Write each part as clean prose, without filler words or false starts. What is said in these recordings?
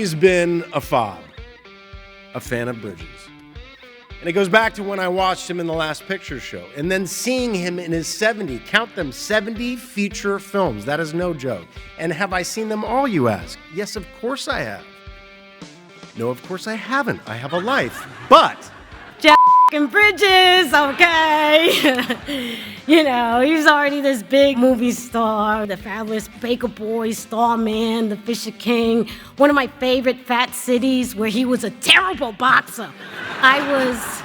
always been a fan of Bridges. And it goes back to when I watched him in The Last Picture Show, and then seeing him in his 70 feature films. That is no joke. And have I seen them all, you ask? Yes, of course I have. No, of course I haven't. I have a life. But Bridges, okay. You know, he's already this big movie star, the fabulous Baker Boy, Starman, the Fisher King, one of my favorite Fat Cities where he was a terrible boxer. I was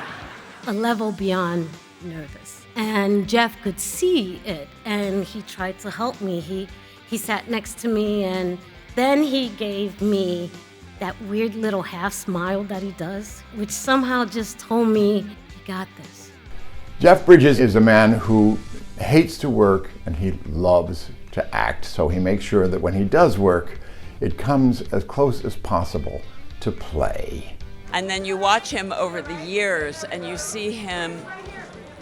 a level beyond nervous. And Jeff could see it, and he tried to help me. He sat next to me, and then he gave me that weird little half smile that he does, which somehow just told me, you got this. Jeff Bridges is a man who hates to work and he loves to act. So he makes sure that when he does work, it comes as close as possible to play. And then you watch him over the years and you see him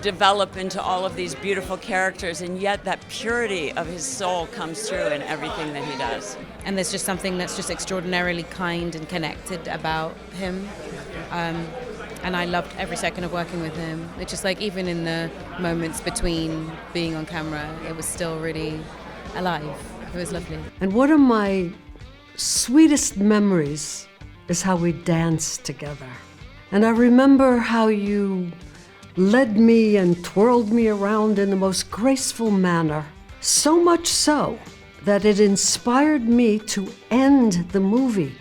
develop into all of these beautiful characters, and yet that purity of his soul comes through in everything that he does. And there's just something that's just extraordinarily kind and connected about him. And I loved every second of working with him. It's just like even in the moments between being on camera, it was still really alive. It was lovely. And one of my sweetest memories is how we danced together. And I remember how you led me and twirled me around in the most graceful manner. So much so that it inspired me to end the movie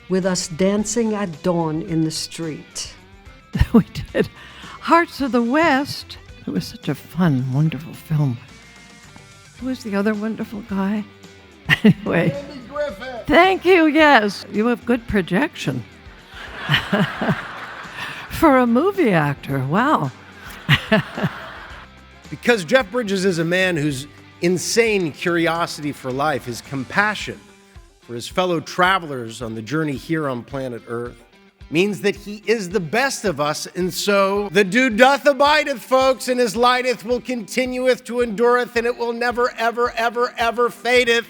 with us dancing at dawn in the street. We did Hearts of the West. It was such a fun, wonderful film. Who was the other wonderful guy? Anyway, thank you, yes. You have good projection. For a movie actor, wow. because Jeff Bridges is a man whose insane curiosity for life, his compassion for his fellow travelers on the journey here on planet Earth, means that he is the best of us, and so the dude doth abideth, folks, and his lighteth will continueth to endureth, and it will never, ever, ever, ever fadeth.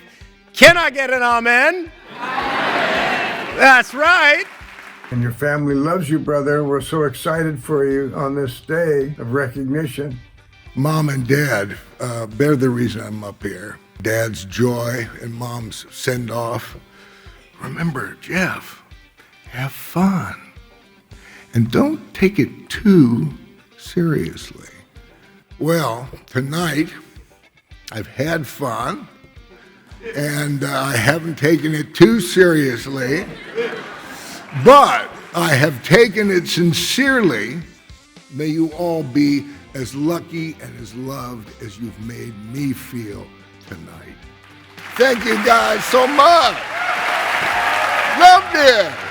Can I get an amen? Amen. That's right. And your family loves you, brother. We're so excited for you on this day of recognition. Mom and Dad, they're the reason I'm up here. Dad's joy and Mom's send-off. Remember, Jeff, have fun. And don't take it too seriously. Well, tonight, I've had fun, and I haven't taken it too seriously, but I have taken it sincerely. May you all be as lucky and as loved as you've made me feel tonight. Thank you guys so much. Loved it.